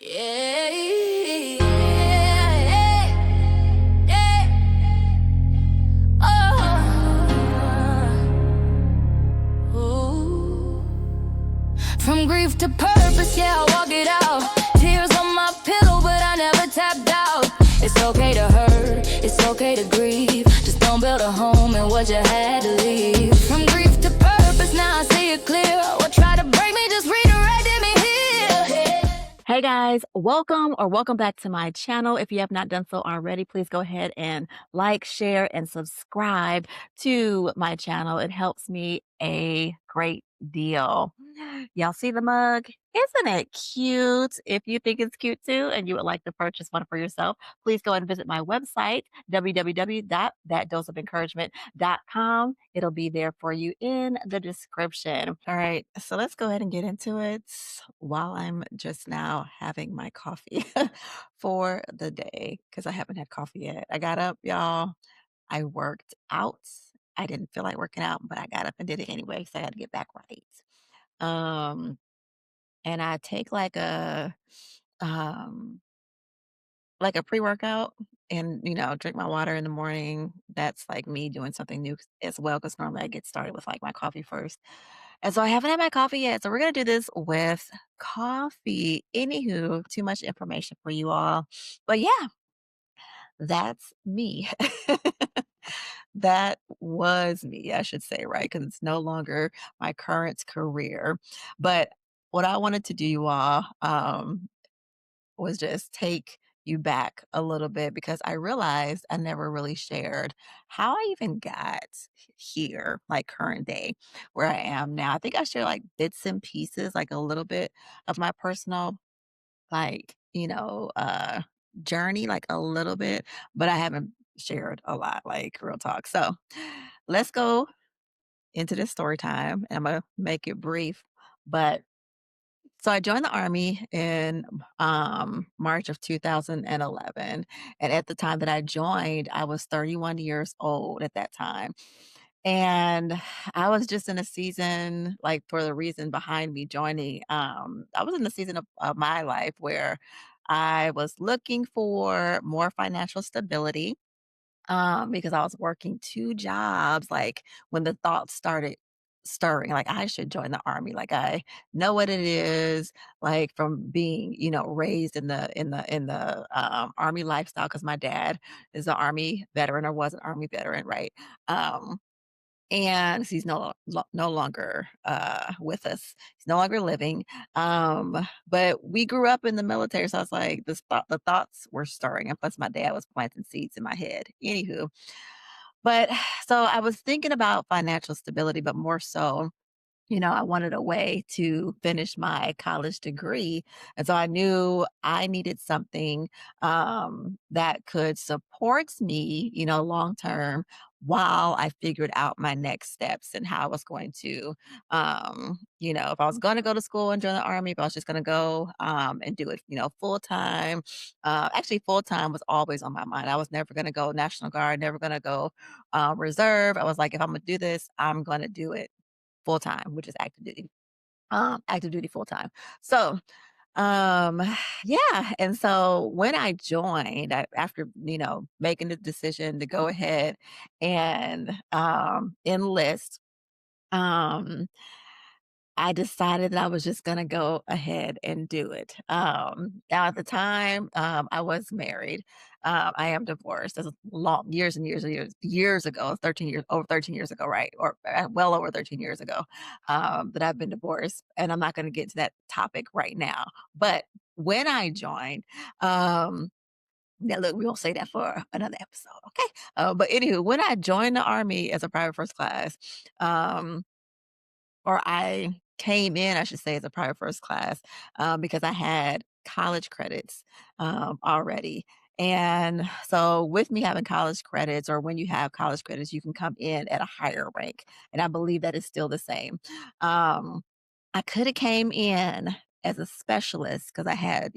Yeah, yeah, yeah. Oh, ooh. From grief to purpose, yeah, I walk it out. Tears on my pillow, but I never tapped out. It's okay to hurt, it's okay to grieve. Just don't build a home in what you had to leave. From grief to purpose, now I see it clear. What tried to break me just redirected me here. Hey guys, welcome back to my channel. If you have not done so already, please go ahead and like, share, and subscribe to my channel. It helps me a great deal. Y'all see the mug? Isn't it cute? If you think it's cute too and you would like to purchase one for yourself, please go and visit my website, www.thatdoseofencouragement.com. It'll be there for you in the description. All right, so let's go ahead and get into it while I'm just now having my coffee for the day because I haven't had coffee yet. I got up, y'all. I worked out. I didn't feel like working out, but I got up and did it anyway, so I had to get back right. Um, and I take um like a pre-workout and drink my water in the morning. That's like me doing something new as well, because normally I get started with like my coffee first. And so I haven't had my coffee yet. So we're gonna do this with coffee. Anywho, too much information for you all. But yeah, that's me. That was me, I should say, right? Because it's no longer my current career. But what I wanted to do, you all, was just take you back a little bit because I realized I never really shared how I even got here, like current day, where I am now. I think I shared like bits and pieces, like a little bit of my personal, like, journey, like a little bit, but I haven't shared a lot, like real talk. So let's go into this story time. And I'm going to make it brief, but so I joined the Army in, March of 2011, and at the time that I joined, I was 31 years old at that time, and I was just in a season, like, for the reason behind me joining, I was in the season of my life where I was looking for more financial stability, because I was working 2 jobs, like, when the thoughts started stirring, like, I should join the Army, like, I know what it is, like, from being, raised in the Army lifestyle, because my dad is an Army veteran or was an Army veteran, right? Um and he's no longer, with us. He's no longer living, but we grew up in the military, so I was like, the thoughts were stirring, and plus my dad was planting seeds in my head. Anywho, but so I was thinking about financial stability, but more so I wanted a way to finish my college degree. And so I knew I needed something that could support me, long term while I figured out my next steps and how I was going to, if I was going to go to school and join the Army, if I was just going to go and do it, full time. Actually, full time was always on my mind. I was never going to go National Guard, never going to go reserve. I was like, if I'm going to do this, I'm going to do it full time, which is active duty full time. So, um, yeah. And so when I joined, after, making the decision to go ahead and, enlist, um, I decided that I was just gonna go ahead and do it. Now at the time, I was married. I am divorced. That's long years and years and years ago, 13 years, over 13 years ago, right? Or well over 13 years ago, that I've been divorced. And I'm not gonna get to that topic right now. But when I joined, now look, we won't say that for another episode, okay? But anywho, when I joined the army as a private first class, um, or I came in, I should say, as a private first class, because I had college credits, already. And so with me having college credits, or when you have college credits, you can come in at a higher rank, and I believe that is still the same. Um, I coulda came in as a specialist because I had,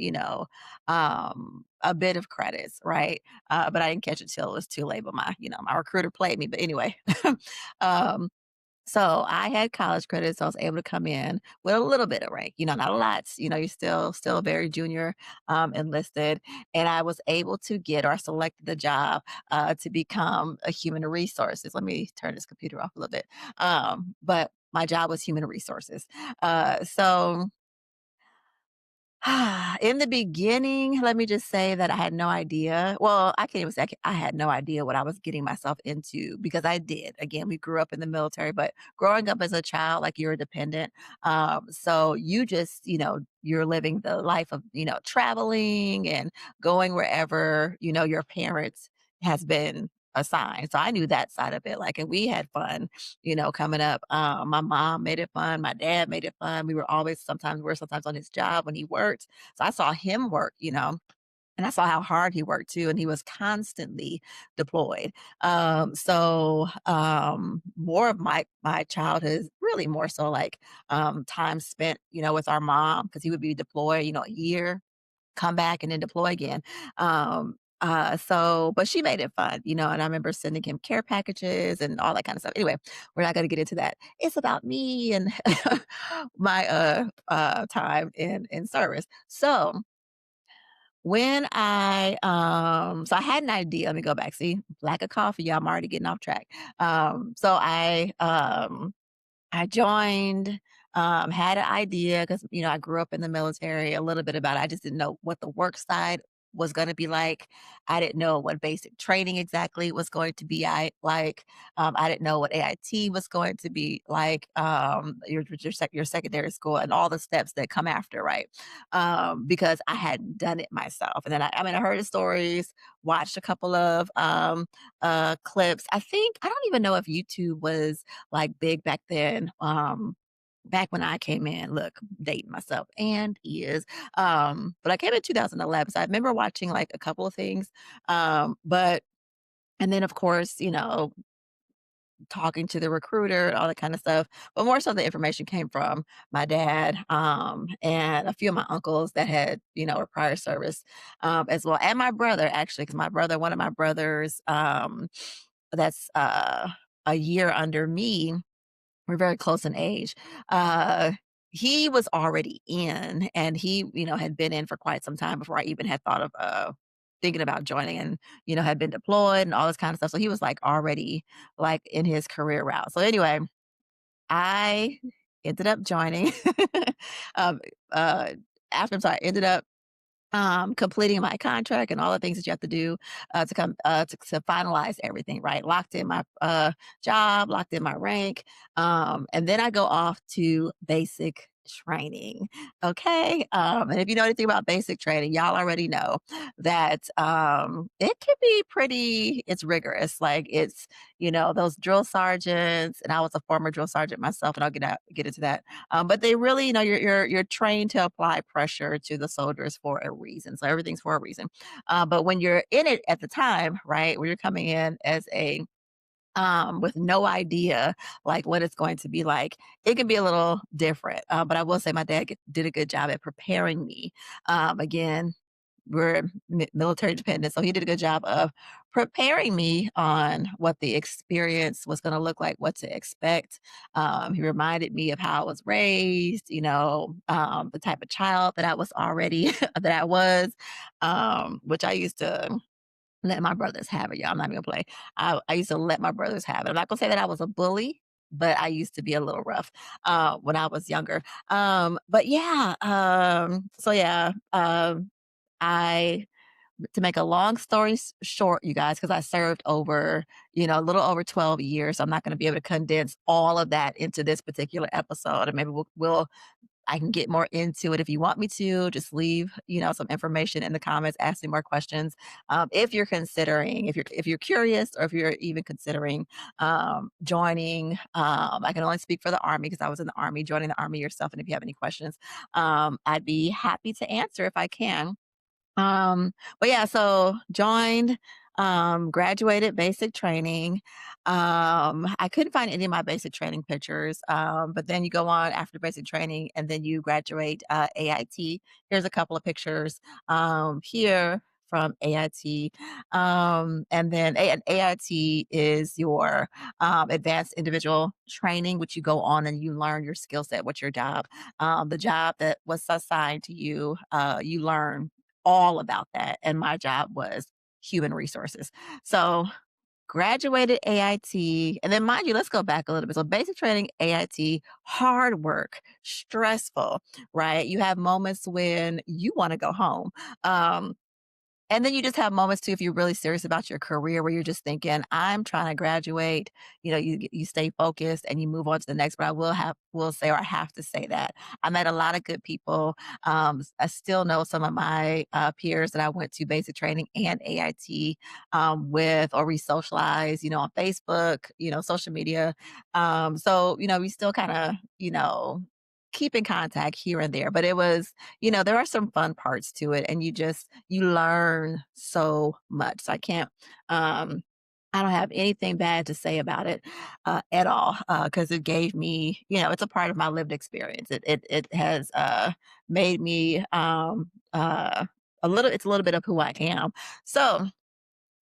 a bit of credits, right? But I didn't catch it till it was too late, but my recruiter played me, but anyway. Um So I had college credits, so I was able to come in with a little bit of rank, not a lot. You're still very junior, enlisted, and I was able to get or selected the job to become a human resources. Let me turn this computer off a little bit. But my job was human resources. So in the beginning, let me just say that I had no idea. Well, I can't even say I had no idea what I was getting myself into because I did. Again, we grew up in the military, but growing up as a child, like you're dependent. So you just, you're living the life of, traveling and going wherever, your parents has been assigned. So I knew that side of it. Like, and we had fun, coming up. My mom made it fun. My dad made it fun. We were sometimes on his job when he worked. So I saw him work, and I saw how hard he worked too. And he was constantly deployed. More of my childhood, really more so like time spent, with our mom because he would be deployed, a year, come back and then deploy again. But she made it fun, and I remember sending him care packages and all that kind of stuff. Anyway, we're not going to get into that. It's about me and my time in service. So I had an idea. Let me go back. See, lack of coffee, y'all. I'm already getting off track. I joined, had an idea because I grew up in the military, a little bit about it. I just didn't know what the work side was gonna be like. I didn't know what basic training exactly was going to be like. I didn't know what AIT was going to be like, your secondary school and all the steps that come after, right? Because I hadn't done it myself. And then I heard the stories, watched a couple of, clips. I don't even know if YouTube was like big back then. Back when I came in, look, dating myself and is. But I came in 2011. So I remember watching like a couple of things. But and then of course, talking to the recruiter and all that kind of stuff. But more so the information came from my dad, and a few of my uncles that had, a prior service, as well. And my brother, actually, because one of my brothers, that's a year under me, we're very close in age. Uh, he was already in, and he, had been in for quite some time before I even had thought of thinking about joining, and had been deployed and all this kind of stuff. So he was like already like in his career route. So anyway, I ended up joining. um, uh, After I'm sorry, ended up completing my contract and all the things that you have to do to finalize everything, right? Locked in my job, locked in my rank, and then I go off to basic training. Okay, and if you know anything about basic training, y'all already know that it can be pretty. It's rigorous, like it's those drill sergeants, and I was a former drill sergeant myself, and I'll get into that, but they really, you're trained to apply pressure to the soldiers for a reason. So everything's for a reason. But when you're in it at the time, right, when you're coming in as a with no idea like what it's going to be like, it can be a little different. But I will say my dad did a good job at preparing me. Again, we're military dependent, so he did a good job of preparing me on what the experience was going to look like, what to expect. He reminded me of how I was raised, the type of child that I was already that I was, which I used to let my brothers have it, y'all. I'm not even gonna play. I used to let my brothers have it. I'm not gonna say that I was a bully, but I used to be a little rough when I was younger. But yeah, so yeah, I to make a long story short, you guys, because I served over, a little over 12 years. So I'm not going to be able to condense all of that into this particular episode. And maybe I can get more into it if you want me to. Just leave, some information in the comments, ask me more questions. If you're considering, if you're curious, or if you're even considering joining, I can only speak for the Army because I was in the Army. Joining the Army yourself, and if you have any questions, I'd be happy to answer if I can. But yeah, so joined, graduated basic training. I couldn't find any of my basic training pictures. But then you go on after basic training and then you graduate AIT. Here's a couple of pictures here from AIT. And then AIT is your advanced individual training, which you go on and you learn your skill set, what's your job. The job that was assigned to you, you learn all about that. And my job was human resources. So graduated AIT, and then mind you, let's go back a little bit. So basic training, AIT, hard work, stressful, right? You have moments when you want to go home. Um, and then you just have moments too, if you're really serious about your career, where you're just thinking, I'm trying to graduate. You stay focused and you move on to the next. But will say, or I have to say that I met a lot of good people. I still know some of my peers that I went to basic training and AIT with, or we socialize, on Facebook, social media. So we still kind of, keep in contact here and there. But it was, there are some fun parts to it, and you learn so much. So um I don't have anything bad to say about it at all, because it gave me, it's a part of my lived experience. It has made me it's a little bit of who I am. So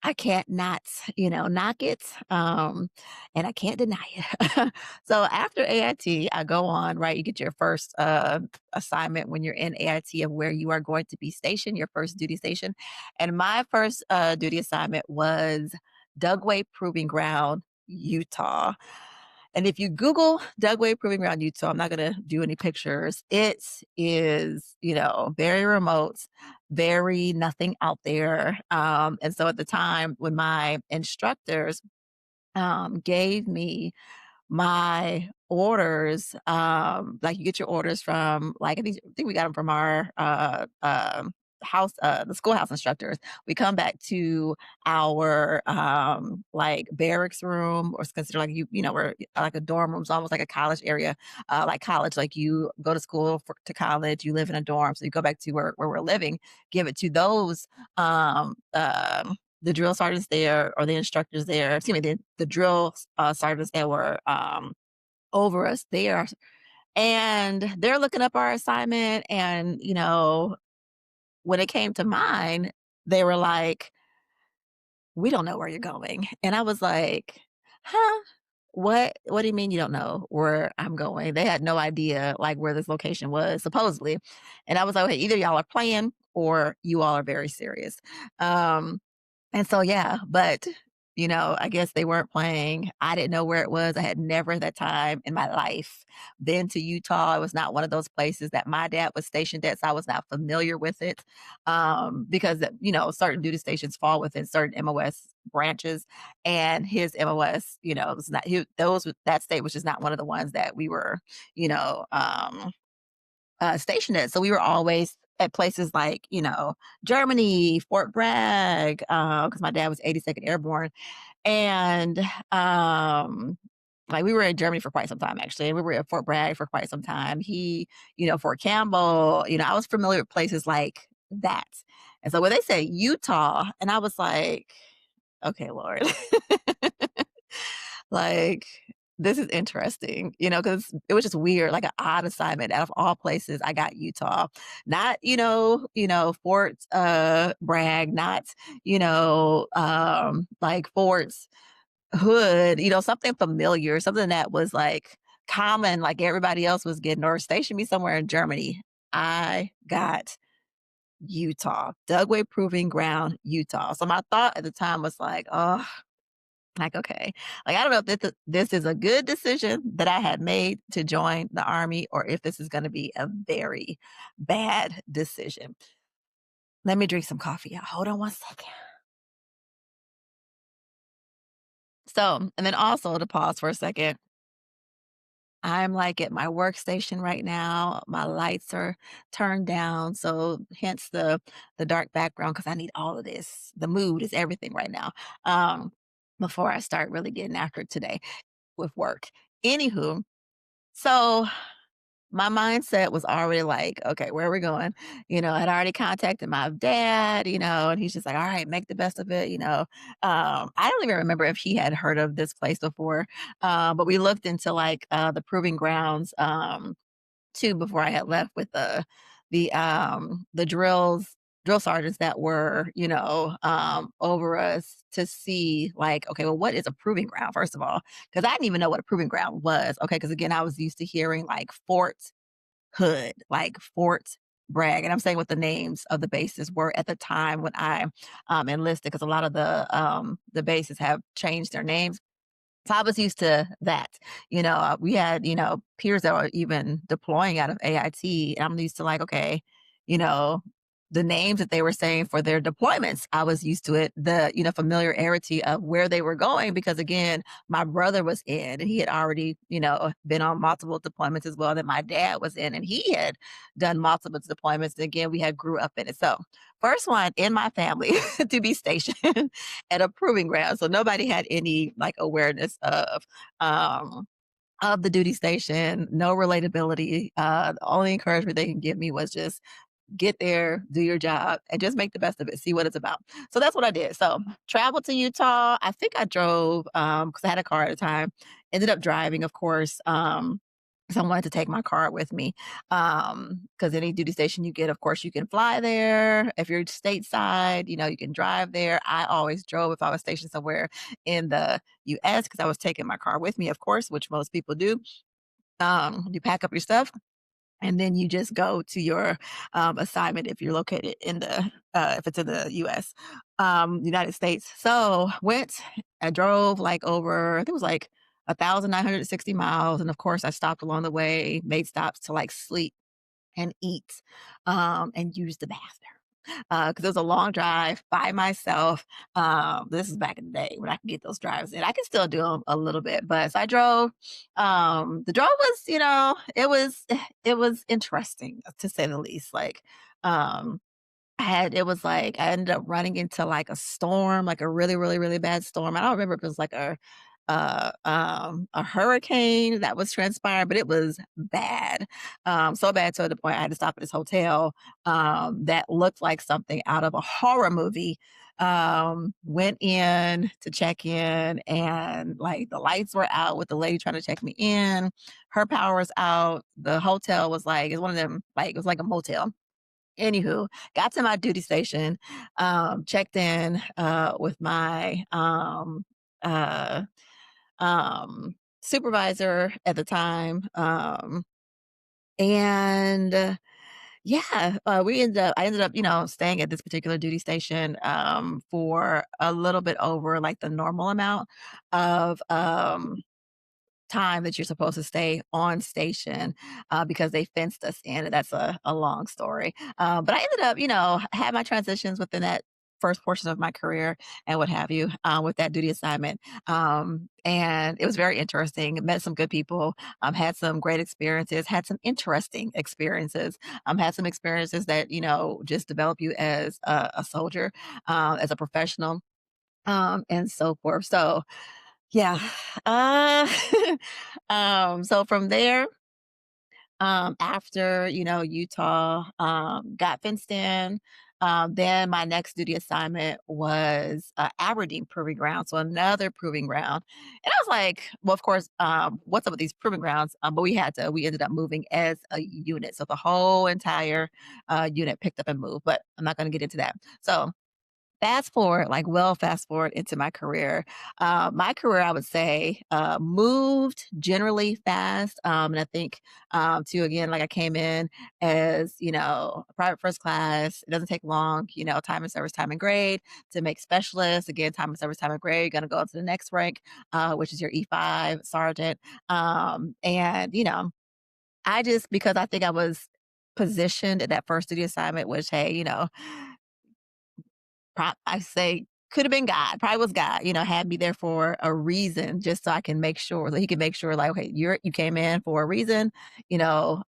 I can't not, knock it, and I can't deny it. So after AIT, I go on, right? You get your first assignment when you're in AIT of where you are going to be stationed, your first duty station. And my first duty assignment was Dugway Proving Ground, Utah. And if you Google Dugway Proving Ground, Utah, I'm not going to do any pictures. It is, very remote, very nothing out there. And so at the time when my instructors gave me my orders, like you get your orders from, like, I think we got them from our the schoolhouse instructors. We come back to our like barracks room, or it's considered like we're like a dorm room. It's almost like a college area, like college. Like you go to school to college, you live in a dorm, so you go back to where we're living, give it to those um, um the drill sergeants there, or the instructors there, excuse me, the drill sergeants that were over us there. And they're looking up our assignment. And, when it came to mine, they were like, we don't know where you're going. And I was like, huh? What do you mean you don't know where I'm going? They had no idea like where this location was, supposedly. And I was like, okay, either y'all are playing or you all are very serious. Um, and so, yeah, but, I guess they weren't playing. I didn't know where it was. I had never at that time in my life been to Utah. It was not one of those places that my dad was stationed at, so I was not familiar with it. Because, certain duty stations fall within certain MOS branches, and his MOS, was not, that state was just not one of the ones that we were, you know, um, stationed at. So we were always at places like, Germany, Fort Bragg, because my dad was 82nd Airborne. And like we were in Germany for quite some time, actually. And we were at Fort Bragg for quite some time. Fort Campbell, I was familiar with places like that. And so when they said Utah, and I was like, okay, Lord. Like, this is interesting, because it was just weird, like an odd assignment. Out of all places, I got Utah. Not, Fort Bragg, not, like Fort's Hood, something familiar, something that was like common, like everybody else was getting, or station me somewhere in Germany. I got Utah, Dugway Proving Ground, Utah. So my thought at the time was like, oh, like, okay, like, I don't know if this is a good decision that I had made to join the army, or if this is going to be a very bad decision. Let me drink some coffee. Y'all. Hold on one second. So, and then also to pause for a second, I'm like at my workstation right now. My lights are turned down, so hence the dark background, because I need all of this. The mood is everything right now. Before I start really getting after it today with work. Anywho, so my mindset was already like, okay, where are we going? I'd already contacted my dad, and he's just like, all right, make the best of it. I don't even remember if he had heard of this place before, but we looked into like the proving grounds too before I had left with the drills. drill sergeants that were, over us to see like, okay, well, what is a proving ground, first of all? Because I didn't even know what a proving ground was. Okay. Because again, I was used to hearing like Fort Hood, like Fort Bragg. And I'm saying what the names of the bases were at the time when I enlisted, because a lot of the bases have changed their names. So I was used to that. We had, peers that were even deploying out of AIT. And I'm used to like, okay, you know, the names that they were saying for their deployments. I was used to it, the, familiarity of where they were going, because again, my brother was in and he had already, been on multiple deployments as well that my dad was in, and he had done multiple deployments. And again, we had grew up in it. So first one in my family to be stationed at a proving ground. So nobody had any like awareness um of the duty station, no relatability. The only encouragement they can give me was just get there, do your job, and just make the best of it. See what it's about. So that's what I did. So traveled to Utah. I think I drove because I had a car at the time. Ended up driving, of course. 'Cause I wanted to take my car with me. Because any duty station you get, of course, you can fly there. If you're stateside, you can drive there. I always drove if I was stationed somewhere in the US because I was taking my car with me, of course, which most people do. You pack up your stuff and then you just go to your assignment if you're located in the if it's in the US, United States. So I drove like over, I think it was like 1,960 miles, and of course I stopped along the way, made stops to like sleep and eat, and use the bathroom. Because it was a long drive by myself. This is back in the day when I could get those drives in. I can still do them a little bit, but so I drove. The drive was, it was interesting to say the least. Like, it was like I ended up running into like a storm, like a really, really, really bad storm. I don't remember if it was like a hurricane that was transpiring, but it was bad. So bad to the point I had to stop at this hotel that looked like something out of a horror movie. Went in to check in, and like the lights were out with the lady trying to check me in. Her power was out. The hotel was like, it's one of them, like it was like a motel. Anywho, got to my duty station, checked in with my uh supervisor at the time. And yeah, I ended up, staying at this particular duty station for a little bit over like the normal amount of time that you're supposed to stay on station because they fenced us in. And that's a long story. But I ended up, had my transitions within that first portion of my career and what have you with that duty assignment. And it was very interesting. Met some good people, had some great experiences, had some interesting experiences, had some experiences that, just develop you as a soldier, as a professional, and so forth. So, yeah. Uh, so from there, after, Utah, got fenced in, then my next duty assignment was Aberdeen Proving Ground, so another proving ground. And I was like, well, of course, what's up with these proving grounds? But we ended up moving as a unit. So the whole entire unit picked up and moved, but I'm not going to get into that. So fast forward into my career. My career, I would say, moved generally fast. And I think, too, again, like I came in as, a private first class. It doesn't take long, time and service, time and grade to make specialist. Again, time and service, time and grade, you're going to go up to the next rank, which is your E5 sergeant. And, because I think I was positioned at that first duty assignment, which, hey, I say could have been God, probably was God, had me there for a reason, just so I can make sure that he can make sure like, okay, you came in for a reason, so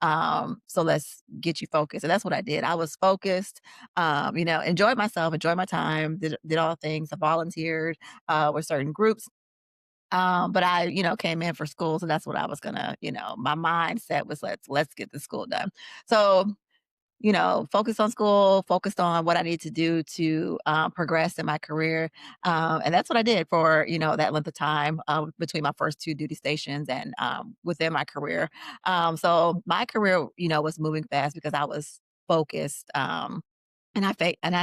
let's get you focused. And that's what I did. I was focused, enjoyed myself, enjoyed my time, did all the things. I volunteered with certain groups. But I, came in for school. So that's what I was gonna, my mindset was let's get the school done. So focused on school, focused on what I need to do to progress in my career. And that's what I did for, that length of time between my first two duty stations and within my career. So my career, was moving fast because I was focused. And I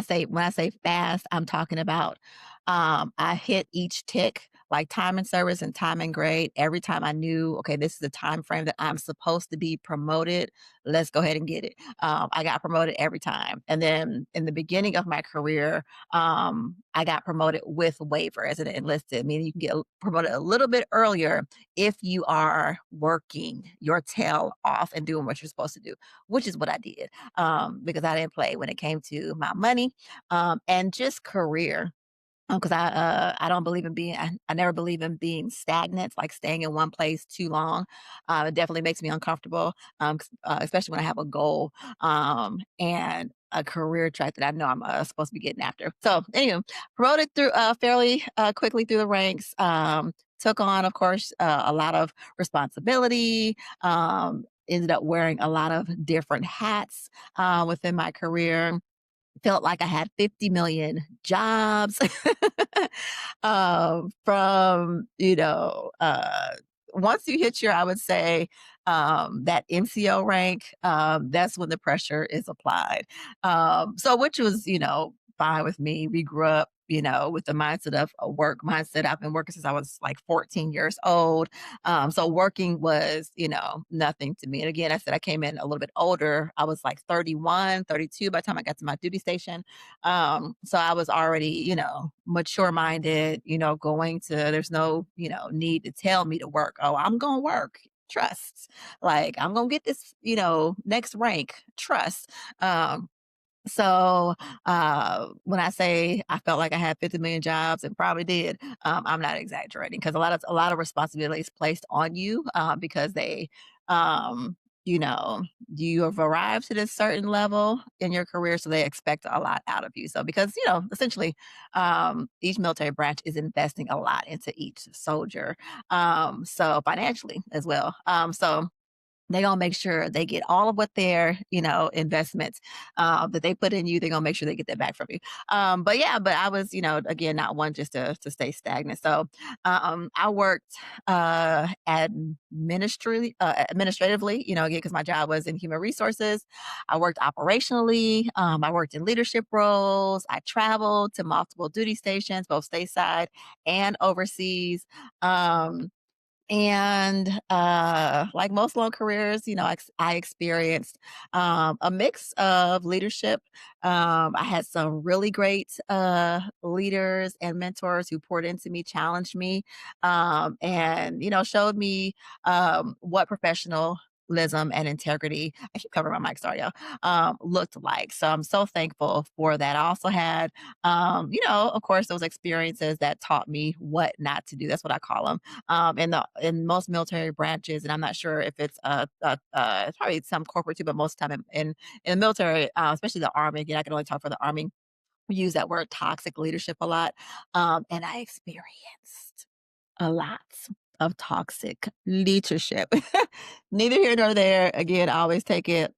say when I say fast, I'm talking about, I hit each tick, like time and service and time and grade. Every time I knew, okay, this is the time frame that I'm supposed to be promoted. Let's go ahead and get it. I got promoted every time. And then in the beginning of my career, I got promoted with waiver as an enlisted, meaning you can get promoted a little bit earlier if you are working your tail off and doing what you're supposed to do, which is what I did, because I didn't play when it came to my money, and just career. Because I don't believe in being I never believe in being stagnant, like staying in one place too long. It definitely makes me uncomfortable, especially when I have a goal, and a career track that I know I'm supposed to be getting after. So, anyway, promoted through fairly quickly through the ranks. Took on, of course, a lot of responsibility. Ended up wearing a lot of different hats within my career. Felt like I had 50 million jobs, from, once you hit your, I would say, that MCO rank, that's when the pressure is applied. So which was, fine with me. We grew up, with the mindset of a work mindset. I've been working since I was like 14 years old. So working was, nothing to me. And again, I said I came in a little bit older. I was like 31, 32 by the time I got to my duty station. So I was already, mature minded, there's no, need to tell me to work. Oh, I'm going to work. Trust. Like, I'm going to get this, next rank. Trust. So, when I say I felt like I had 50 million jobs and probably did, I'm not exaggerating because a lot of responsibilities placed on you, because um, you know, you have arrived to this certain level in your career, so they expect a lot out of you. So, because essentially, each military branch is investing a lot into each soldier, so financially as well. So they gonna make sure they get all of what their, investments, that they put in you, they're gonna make sure they get that back from you. But yeah, but I was, again, not one just to stay stagnant. So, I worked, administratively, again, because my job was in human resources. I worked operationally. I worked in leadership roles. I traveled to multiple duty stations, both stateside and overseas. And like most long careers, I experienced, a mix of leadership. I had some really great leaders and mentors who poured into me, challenged me, and showed me, what professionalism and integrity. I keep covering my mic, sorry, y'all. Looked like. So I'm so thankful for that. I also had, of course, those experiences that taught me what not to do. That's what I call them, in most military branches, and I'm not sure if it's it's probably some corporate too, but most of the time in the military, especially the army. Again, I can only talk for the army. We use that word toxic leadership a lot, and I experienced a lot of toxic leadership. Neither here nor there. Again, I always take it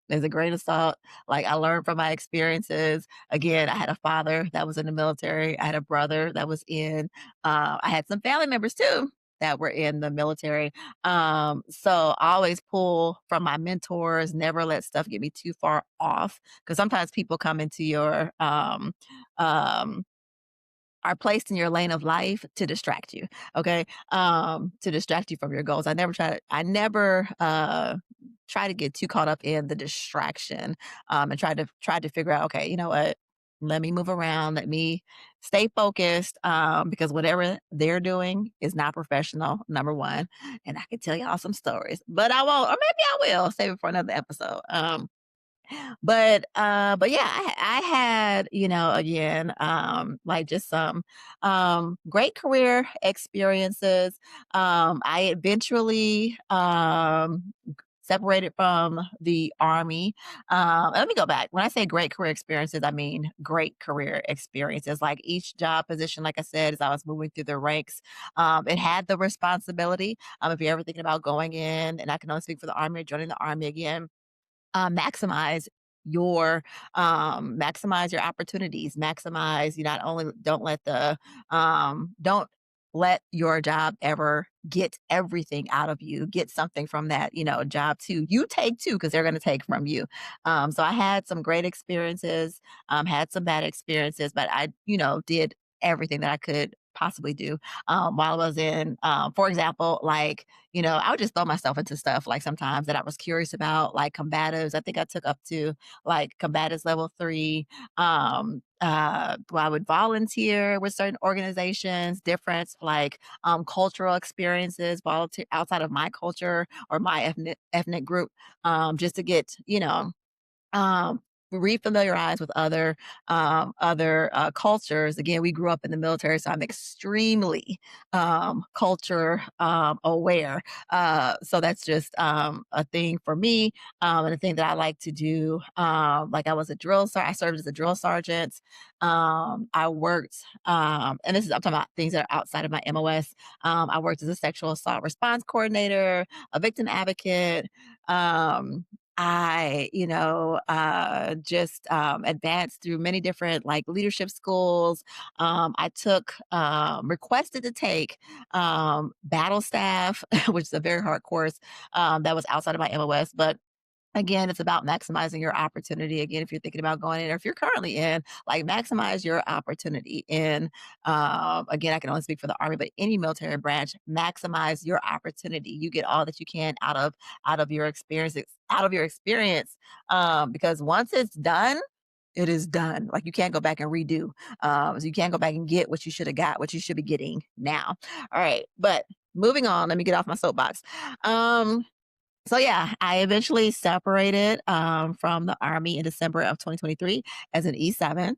as a grain of salt. Like, I learned from my experiences. Again, I had a father that was in the military. I had a brother that was in. I had some family members too that were in the military. So I always pull from my mentors. Never let stuff get me too far off because sometimes people come into your um, are placed in your lane of life to distract you. Okay. To distract you from your goals. I never try to get too caught up in the distraction, and try to figure out, okay, you know what? Let me move around. Let me stay focused, because whatever they're doing is not professional, number one. And I can tell y'all some stories, but I won't, or maybe I will save it for another episode. But yeah, I had, again, like just some great career experiences. I eventually separated from the army. Let me go back. When I say great career experiences, I mean great career experiences. Like each job position, like I said, as I was moving through the ranks, it had the responsibility. If you're ever thinking about going in, and I can only speak for the army or joining the army again, maximize your maximize your opportunities, maximize, you not only don't let your job ever get everything out of you, get something from that, job too. You take too, because they're going to take from you. So I had some great experiences, had some bad experiences, but I, did everything that I could possibly do while I was in, for example, like, I would just throw myself into stuff like sometimes that I was curious about, like combatives. I think I took up to like combatives level 3. I would volunteer with certain organizations, different like cultural experiences, volunteer outside of my culture or my ethnic group, just to get, um, refamiliarize with other cultures. Again, we grew up in the military, so I'm extremely culture aware. So that's just a thing for me, and a thing that I like to do. Like I served as a drill sergeant. I worked, and this is I'm talking about things that are outside of my MOS. I worked as a sexual assault response coordinator, a victim advocate. Um, I, just advanced through many different like leadership schools. I requested to take battle staff, which is a very hard course that was outside of my MOS. But again, it's about maximizing your opportunity. Again, if you're thinking about going in, or if you're currently in, like maximize your opportunity in. Again, I can only speak for the Army, but any military branch, maximize your opportunity. You get all that you can out of your experiences, out of your experience, because once it's done, it is done. Like you can't go back and redo. So you can't go back and get what you should have got, what you should be getting now. All right, but moving on. Let me get off my soapbox. So yeah, I eventually separated from the Army in December of 2023 as an E7.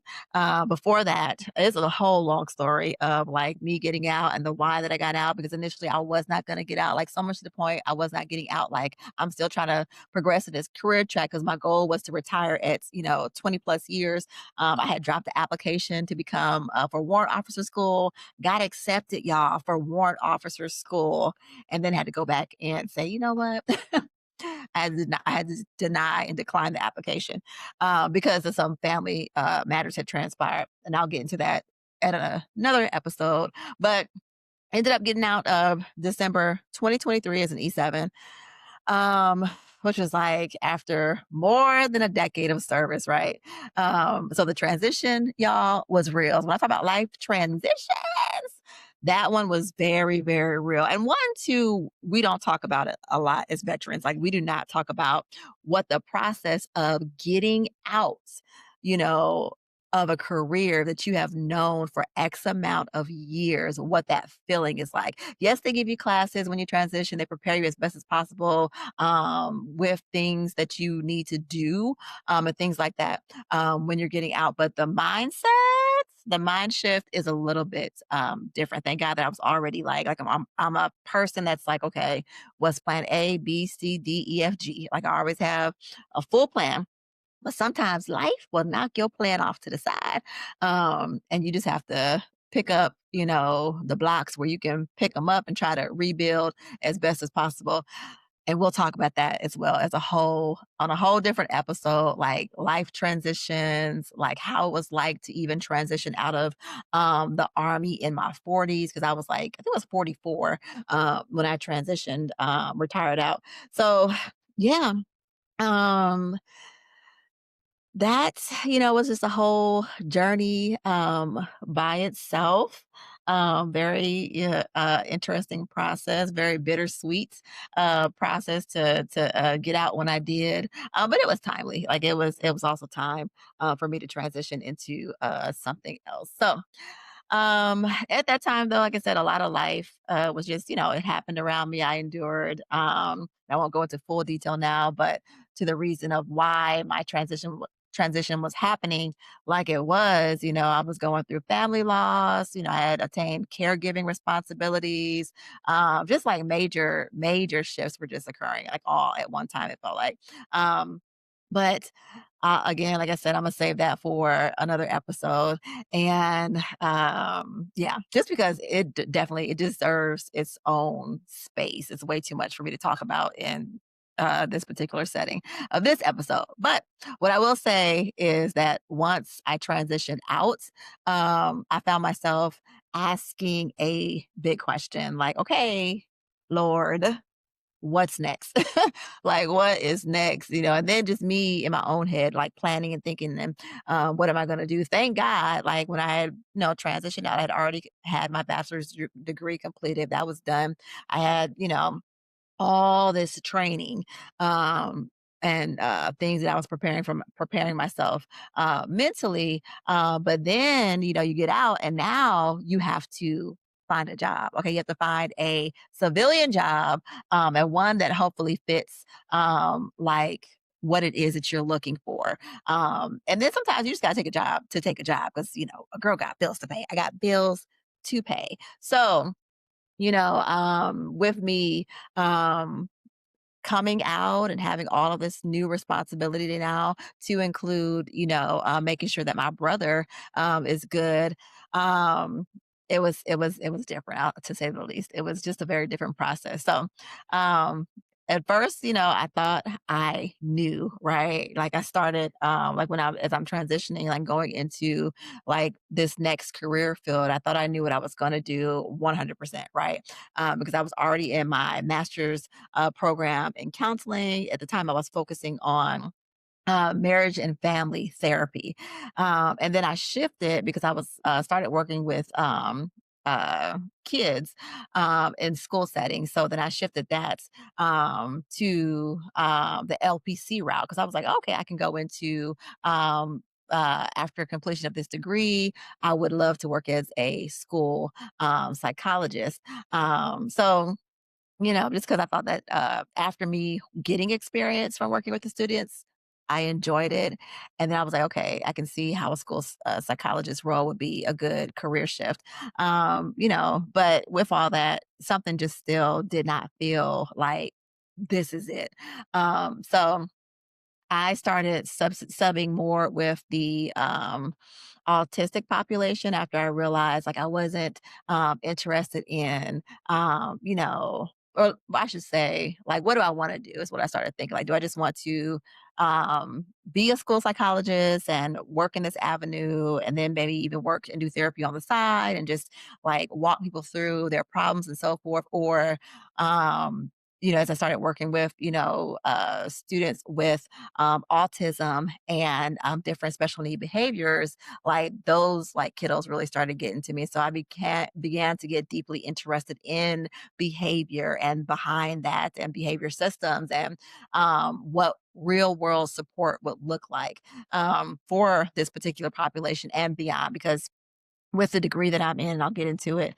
Before that, it's a whole long story of like me getting out and the why that I got out, because initially I was not going to get out, like so much to the point I was not getting out. Like I'm still trying to progress in this career track because my goal was to retire at 20 plus years. I had dropped the application to become for warrant officer school, got accepted, y'all, for warrant officer school, and then had to go back and say, you know what? I had to deny and decline the application because of some family matters had transpired, and I'll get into that at another episode. But ended up getting out of December 2023 as an E7, um, which was like after more than a decade of service, right? So the transition, y'all, was real. When I talk about life transitions, that one was very, very real. And one, too, we don't talk about it a lot as veterans. Like we do not talk about what the process of getting out, you know, of a career that you have known for X amount of years, what that feeling is like. Yes, they give you classes when you transition. They prepare you as best as possible with things that you need to do and things like that when you're getting out. But the mind shift is a little bit different. Thank God that I was already like I'm a person that's like, okay, what's plan A, B, C, D, E, F, G? Like I always have a full plan, but sometimes life will knock your plan off to the side. And you just have to pick up, the blocks where you can pick them up and try to rebuild as best as possible. And we'll talk about that as well as a whole on a whole different episode, like life transitions, like how it was like to even transition out of the Army in my 40s. Cause I was like, I think I was 44 when I transitioned, retired out. So yeah. Um, that, was just a whole journey, by itself. Very, yeah, interesting process, very bittersweet, process to get out when I did, but it was timely. Like, it was also time, for me to transition into, something else. So, at that time, though, like I said, a lot of life was just, it happened around me. I endured. I won't go into full detail now, but to the reason of why my transition was happening like it was, I was going through family loss. I had attained caregiving responsibilities. Just like major shifts were just occurring, like all at one time. It felt like. But again, like I said, I'm gonna save that for another episode. And yeah, just because definitely it deserves its own space. It's way too much for me to talk about in this particular setting of this episode. But what I will say is that once I transitioned out, I found myself asking a big question like, okay, Lord, what's next? Like, what is next? And then just me in my own head, like planning and thinking, and what am I going to do? Thank God, like when I had, transitioned out, I had already had my bachelor's degree completed. That was done. I had, all this training, and things that I was preparing myself mentally. But then, you get out and now you have to find a job. Okay, you have to find a civilian job, and one that hopefully fits, like what it is that you're looking for. And then sometimes you just gotta take a job to take a job because a girl got bills to pay. I got bills to pay. So, with me, um, coming out and having all of this new responsibility now to include, making sure that my brother, is good. Um, it was different, to say the least. It was just a very different process. So, um, at first, I thought I knew, right? Like I started, like as I'm transitioning, like going into like this next career field, I thought I knew what I was going to do 100%, right? Because I was already in my master's program in counseling. At the time, I was focusing on marriage and family therapy. And then I shifted because I was started working with kids in school settings. So then I shifted that to the LPC route because I was like, okay, I can go into after completion of this degree, I would love to work as a school psychologist. So just because I thought that, after me getting experience from working with the students, I enjoyed it, and then I was like, "Okay, I can see how a school psychologist role would be a good career shift." But with all that, something just still did not feel like, "This is it." So I started subbing more with the, autistic population after I realized, like, I wasn't, interested in, or I should say, like, what do I wanna do is what I started thinking, like, do I just want to, be a school psychologist and work in this avenue and then maybe even work and do therapy on the side and just, like, walk people through their problems and so forth? Or, as I started working with, students with autism and different special need behaviors, like those like kiddos really started getting to me. So I began to get deeply interested in behavior and behind that and behavior systems and what real world support would look like for this particular population and beyond. Because with the degree that I'm in, and I'll get into it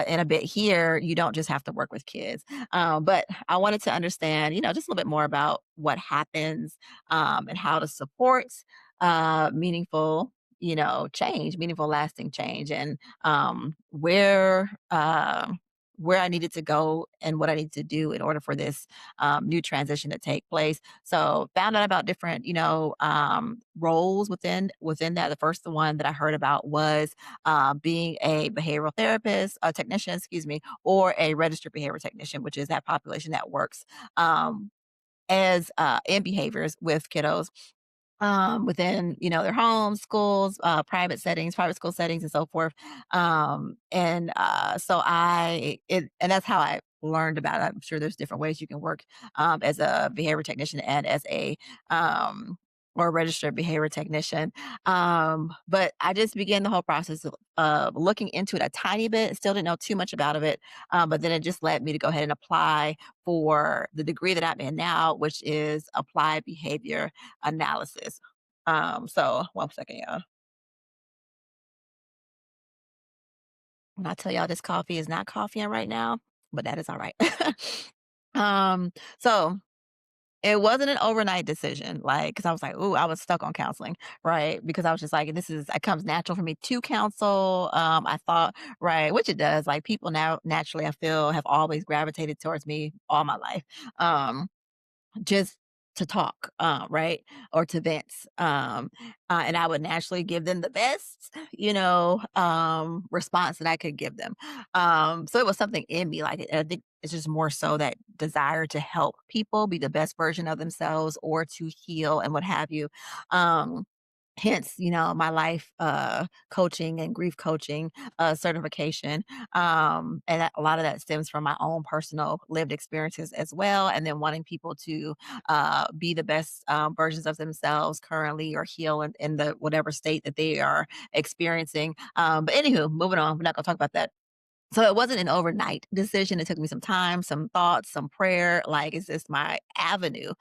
in a bit here, you don't just have to work with kids. But I wanted to understand, just a little bit more about what happens and how to support meaningful, change, meaningful, lasting change, and where I needed to go and what I need to do in order for this new transition to take place. So found out about different, roles within that. The first one that I heard about was being a behavioral therapist, a technician, excuse me, or a registered behavior technician, which is that population that works as in behaviors with kiddos within their homes, schools, private school settings, and so forth. And so and that's how I learned about it. I'm sure there's different ways you can work as a behavior technician and as a or a registered behavior technician. But I just began the whole process of looking into it a tiny bit. Still didn't know too much about it, but then it just led me to go ahead and apply for the degree that I'm in now, which is applied behavior analysis. So one second, y'all. When I tell y'all this coffee is not coffeeing right now, but that is all right. So it wasn't an overnight decision, like, because I was like, "Ooh," I was stuck on counseling, right? Because I was just like, it comes natural for me to counsel." I thought, right, which it does. Like people now naturally, I feel, have always gravitated towards me all my life. Um, just to talk, right? Or to vent. And I would naturally give them the best, response that I could give them. So it was something in me, like, I think it's just more so that desire to help people be the best version of themselves or to heal and what have you. Um, hence, my life coaching and grief coaching certification. And a lot of that stems from my own personal lived experiences as well, and then wanting people to be the best versions of themselves currently, or heal in the whatever state that they are experiencing. But anywho, moving on, we're not going to talk about that. So it wasn't an overnight decision. It took me some time, some thoughts, some prayer. Like, is this my avenue?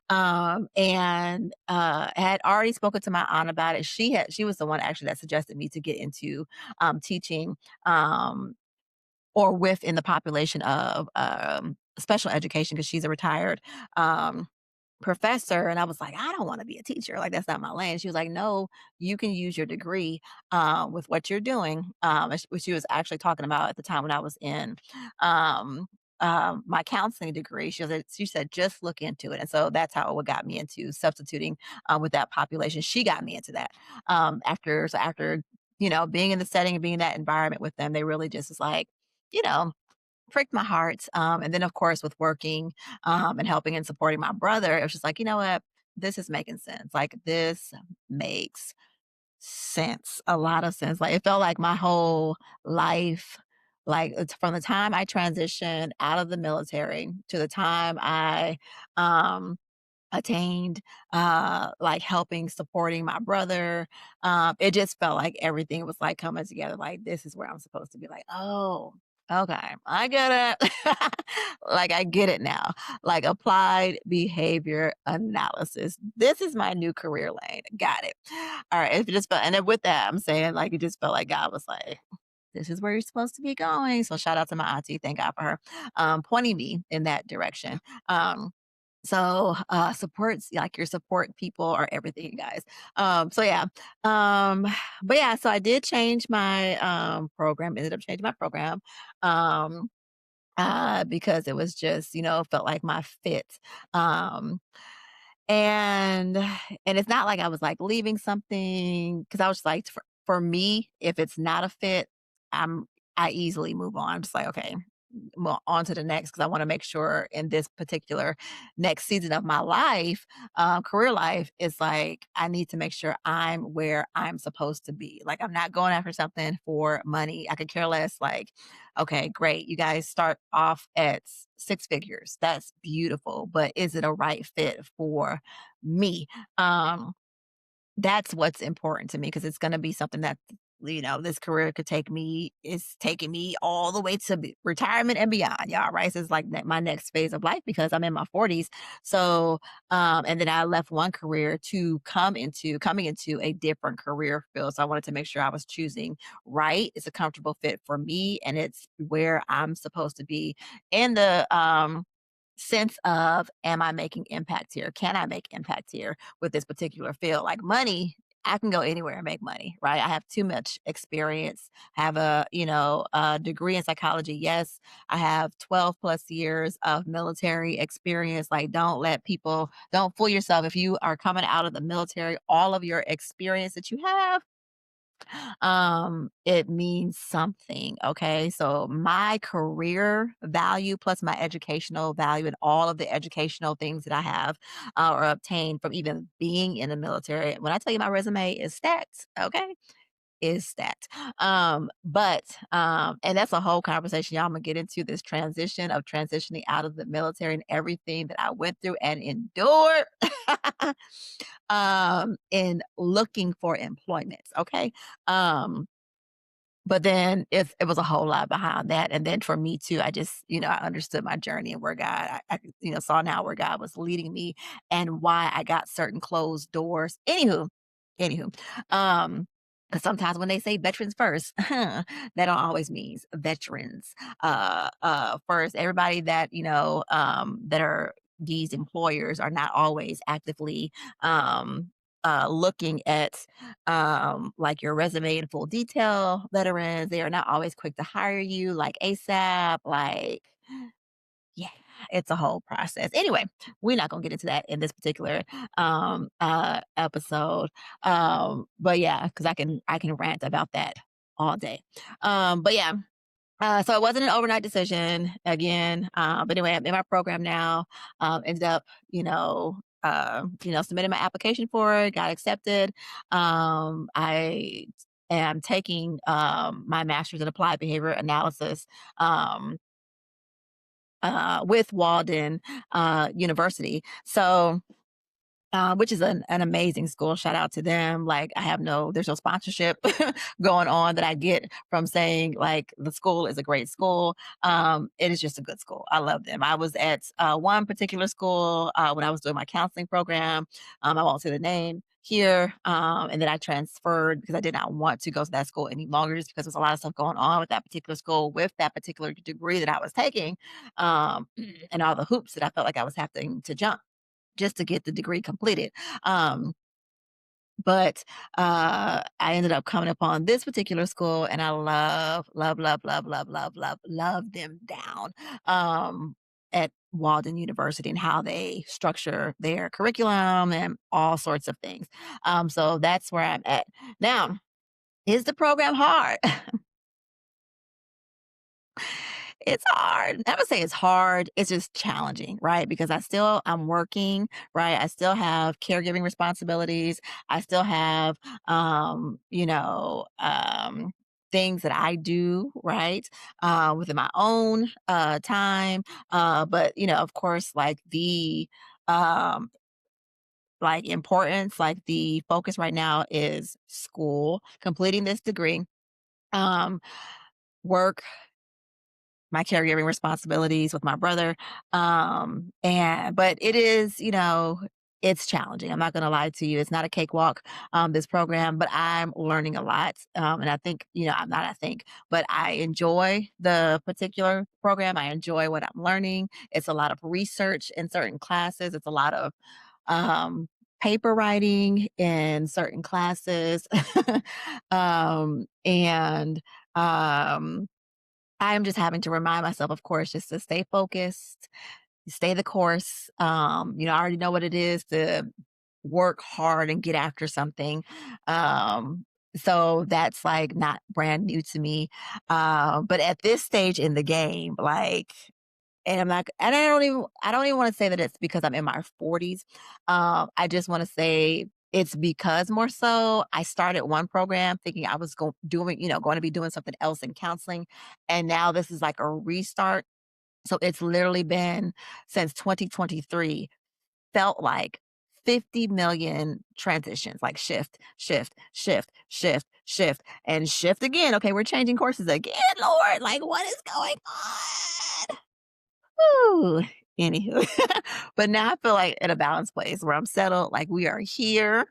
And I had already spoken to my aunt about it. She was the one actually that suggested me to get into teaching, or within the population of special education, because she's a retired um, professor. And I was like, I don't want to be a teacher. Like, that's not my lane. She was like, no, you can use your degree with what you're doing. What she was actually talking about at the time when I was in um, my counseling degree. She said, just look into it. And so that's how what got me into substituting with that population. She got me into that after, being in the setting and being in that environment with them. They really just was like, you know, pricked my heart. And then, of course, with working and helping and supporting my brother, it was just like, you know what? This is making sense. Like, this makes sense, a lot of sense. Like, it felt like my whole life, like, it's from the time I transitioned out of the military to the time I um, attained, like, helping, supporting my brother. It just felt like everything was, like, coming together, like, this is where I'm supposed to be, like, "Oh, okay, I get it." Like, I get it now. Like, applied behavior analysis. This is my new career lane. Got it. Alright, it just felt, and then with that, I'm saying, like, it just felt like God was like, "This is where you're supposed to be going." So shout out to my auntie, thank God for her, pointing me in that direction. Supports, like, your support people are everything, guys. So yeah. Um, but yeah, so I did change my program, ended up changing my program. Um, because it was just, felt like my fit. Um, and and it's not like I was, like, leaving something, because I was like, for me, if it's not a fit, I easily move on. I'm just like, "Okay, well, on to the next," because I wanna make sure in this particular next season of my life, career life, is like, I need to make sure I'm where I'm supposed to be. Like, I'm not going after something for money. I could care less, like, okay, great, you guys start off at six figures. That's beautiful, but is it a right fit for me? Um, that's what's important to me, because it's gonna be something that, this career could take me is taking me all the way to retirement and beyond, y'all, right? So it's like my next phase of life, because I'm in my 40s. So, and then I left one career to coming into a different career field. So I wanted to make sure I was choosing right. It's a comfortable fit for me, and it's where I'm supposed to be in the sense of, am I making impact here? Can I make impact here with this particular field? Like, money, I can go anywhere and make money, right? I have too much experience, have a degree in psychology. Yes, I have 12 plus years of military experience. Like, don't fool yourself. If you are coming out of the military, all of your experience that you have, it means something. Okay. So my career value plus my educational value and all of the educational things that I have or obtained from even being in the military. When I tell you my resume is stacked, okay, is stacked. And that's a whole conversation, y'all. I'm gonna get into this transition of transitioning out of the military and everything that I went through and endured. In looking for employment. Okay. Um, but then it was a whole lot behind that, and then for me too, I just, I understood my journey and where God, saw now where God was leading me and why I got certain closed doors. Anywho, um, because sometimes when they say veterans first, that don't always means veterans first. Everybody that are these employers are not always actively looking at like your resume in full detail. Veterans, they are not always quick to hire you like ASAP. Like, yeah, it's a whole process. Anyway, we're not gonna get into that in this particular episode. But yeah, because I can rant about that all day. But yeah, so it wasn't an overnight decision again. But anyway, I'm in my program now. Ended up, submitted my application for it, got accepted. I am taking my master's in applied behavior analysis um, with Walden University. So which is an amazing school. Shout out to them. Like there's no sponsorship going on that I get from saying like the school is a great school. It is just a good school. I love them. I was at one particular school when I was doing my counseling program. I won't say the name here. And then I transferred because I did not want to go to that school any longer just because there's a lot of stuff going on with that particular school with that particular degree that I was taking and all the hoops that I felt like I was having to jump just to get the degree completed. Um, but I ended up coming upon this particular school and I love, love, love, love, love, love, love, love them down at Walden University and how they structure their curriculum and all sorts of things. So that's where I'm at. Now, is the program hard? It's hard. I would say it's hard. It's just challenging, right? Because I'm working, right? I still have caregiving responsibilities. I still have, things that I do, right? Within my own time. But, of course, um, importance, like the focus right now is school, completing this degree, um, work, my caregiving responsibilities with my brother. But it is, it's challenging. I'm not going to lie to you. It's not a cakewalk, this program, but I'm learning a lot. And I think, I'm not, I think, but I enjoy the particular program. I enjoy what I'm learning. It's a lot of research in certain classes. It's a lot of, paper writing in certain classes. And, I'm just having to remind myself, of course, just to stay focused, stay the course. I already know what it is to work hard and get after something. Um, so that's like not brand new to me. But at this stage in the game, and I don't even want to say that it's because I'm in my 40s. I just want to say it's because more so I started one program thinking I was going to be doing something else in counseling. And now this is like a restart. So it's literally been since 2023, felt like 50 million transitions, like shift, shift, shift, shift, shift, and shift again. Okay, we're changing courses again, Lord. Like, what is going on? Ooh, anywho. But now I feel like in a balanced place where I'm settled, like we are here.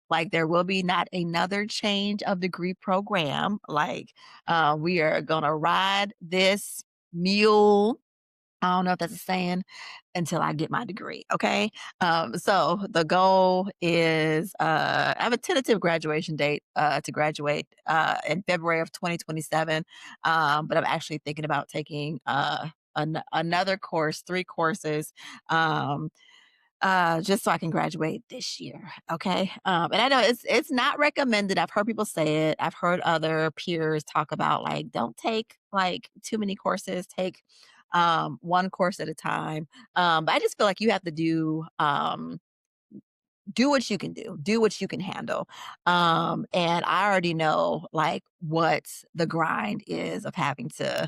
Like there will be not another change of degree program. We are gonna ride this mule. I don't know if that's a saying until I get my degree. Okay. So the goal is I have a tentative graduation date to graduate in February of 2027. But I'm actually thinking about taking another course, 3 courses, um, just so I can graduate this year. Okay. And I know it's not recommended. I've heard people say it. I've heard other peers talk about like don't take like too many courses. Take one course at a time. But I just feel like you have to do what you can do what you can handle. And I already know like what the grind is of having to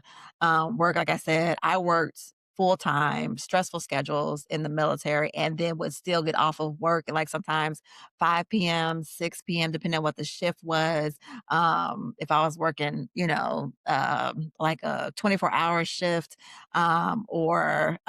work. Like I said, I worked full time, stressful schedules in the military, and then would still get off of work at like sometimes 5 p.m., 6 p.m., depending on what the shift was. If I was working, like a 24-hour shift or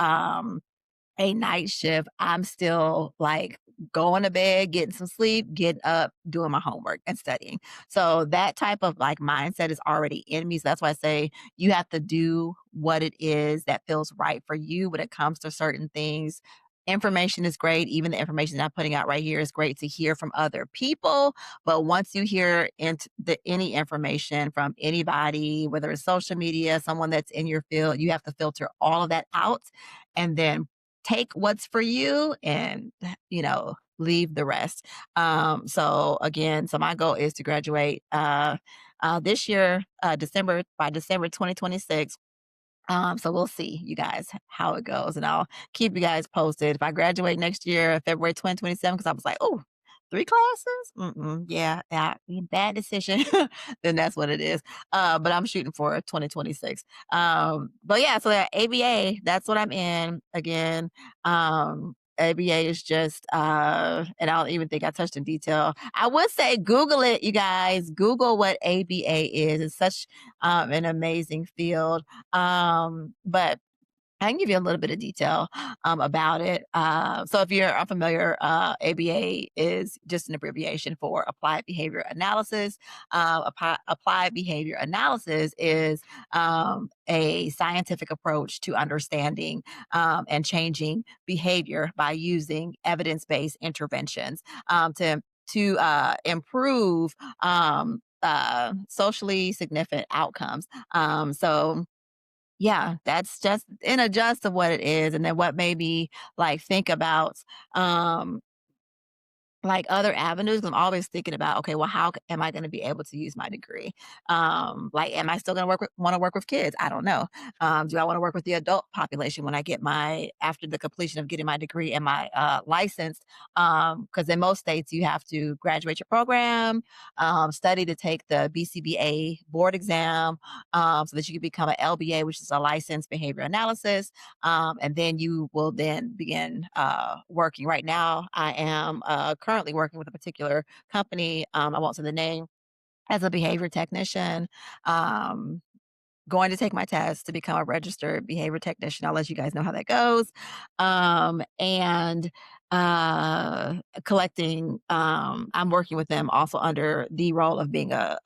a night shift, I'm still like going to bed, getting some sleep, getting up, doing my homework and studying. So that type of like mindset is already in me. So that's why I say you have to do what it is that feels right for you when it comes to certain things. Information is great. Even the information that I'm putting out right here is great to hear from other people. But once you hear any information from anybody, whether it's social media, someone that's in your field, you have to filter all of that out and then take what's for you and leave the rest. So again, so my goal is to graduate this year, December 2026. So we'll see, you guys, how it goes, and I'll keep you guys posted. If I graduate next year, February 2027, because I was like, oh, 3 classes? Mm-mm, yeah, yeah, bad decision. Then that's what it is. But I'm shooting for 2026. But yeah, so that ABA, that's what I'm in again. ABA is just, and I don't even think I touched in detail. I would say Google it, you guys. Google what ABA is. It's such an amazing field. But I can give you a little bit of detail about it. So, if you're unfamiliar, ABA is just an abbreviation for Applied Behavior Analysis. Applied Behavior Analysis is a scientific approach to understanding and changing behavior by using evidence-based interventions to improve socially significant outcomes. So yeah, that's just in a gist of what it is, and then what made me, like, think about, um, like, other avenues. I'm always thinking about, okay, well, how am I gonna be able to use my degree? Like, am I still gonna wanna work with kids? I don't know. Do I wanna work with the adult population when I get my after the completion of getting my degree and my, license? Because in most states, you have to graduate your program, study to take the BCBA board exam, so that you can become a LBA, which is a licensed behavior analysis, and then you will then begin working. Right now, I am currently working with a particular company. I won't say the name as a behavior technician. Um, Going to take my test to become a registered behavior technician. I'll let you guys know how that goes. And collecting, I'm working with them also under the role of being a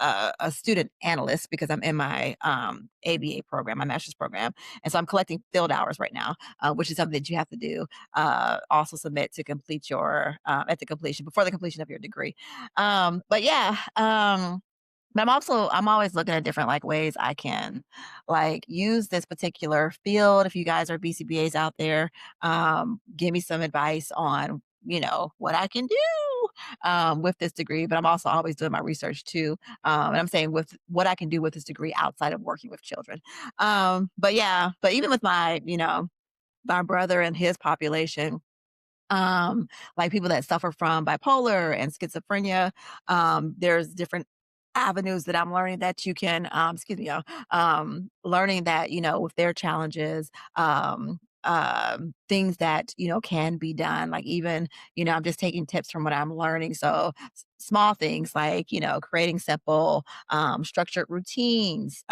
student analyst because I'm in my ABA program, my master's program. And so I'm collecting field hours right now, which is something that you have to do. Also submit to complete your, at the completion, before the completion of your degree. But yeah, but I'm always looking at different, like, ways I can, like, use this particular field. If you guys are BCBAs out there, give me some advice on, what I can do, with this degree, but I'm also always doing my research too, and I'm saying with what I can do with this degree outside of working with children. But yeah, but even with my brother and his population, like people that suffer from bipolar and schizophrenia. There's different avenues that I'm learning that you can, excuse me, learning that, with their challenges, things that, can be done. Like even, I'm just taking tips from what I'm learning. So small things like, creating simple, structured routines,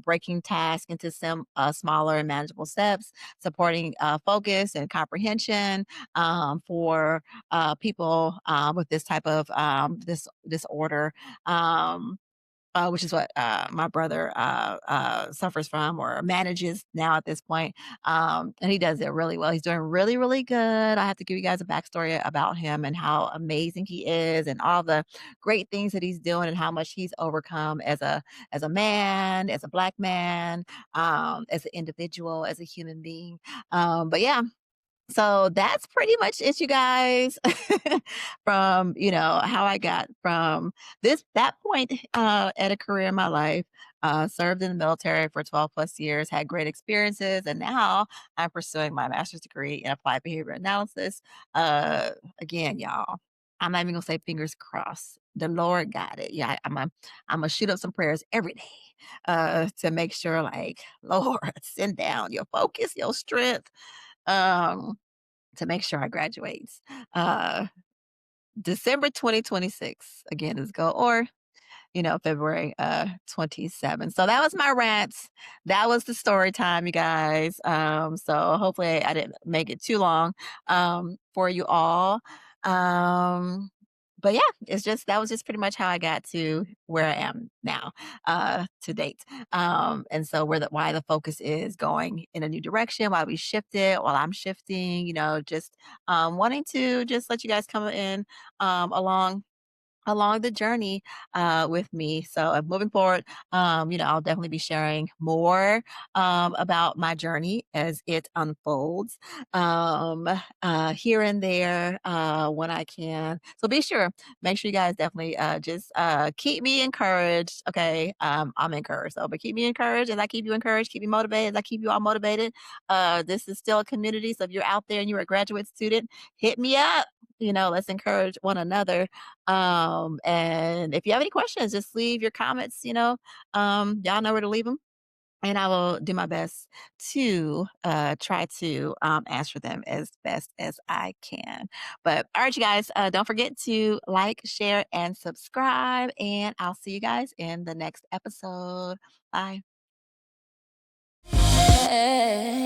breaking tasks into some smaller and manageable steps, supporting focus and comprehension, for people with this type of this disorder. Um, which is what my brother suffers from or manages now at this point. And he does it really well. He's doing really, really good. I have to give you guys a backstory about him and how amazing he is, and all the great things that he's doing, and how much he's overcome as a man, as a black man, as an individual, as a human being. But yeah, so that's pretty much it, you guys, from, how I got from that point at a career in my life, served in the military for 12 plus years, had great experiences, and now I'm pursuing my master's degree in applied behavior analysis. Again, y'all, I'm not even gonna say fingers crossed. The Lord got it. Yeah, I'm gonna shoot up some prayers every day to make sure, like, Lord, send down your focus, your strength. Um, to make sure I graduate. Uh, December 2026 again is go, or February 27. So that was my rant. That was the story time, you guys. So hopefully I didn't make it too long for you all. Um but yeah, it's just that was just pretty much how I got to where I am now, to date. And so why the focus is going in a new direction, why we shifted, while I'm shifting, just wanting to just let you guys come in along along the journey with me. So moving forward, I'll definitely be sharing more about my journey as it unfolds um, here and there when I can. So make sure you guys definitely just keep me encouraged. Okay, I'm encouraged. So, but keep me encouraged as I keep you encouraged. Keep me motivated as I keep you all motivated. This is still a community. So if you're out there and you're a graduate student, hit me up. Let's encourage one another, and if you have any questions, just leave your comments, y'all know where to leave them. And I will do my best to try to answer them as best as I can. But all right, you guys, don't forget to like, share, and subscribe. And I'll see you guys in the next episode. Bye. Hey.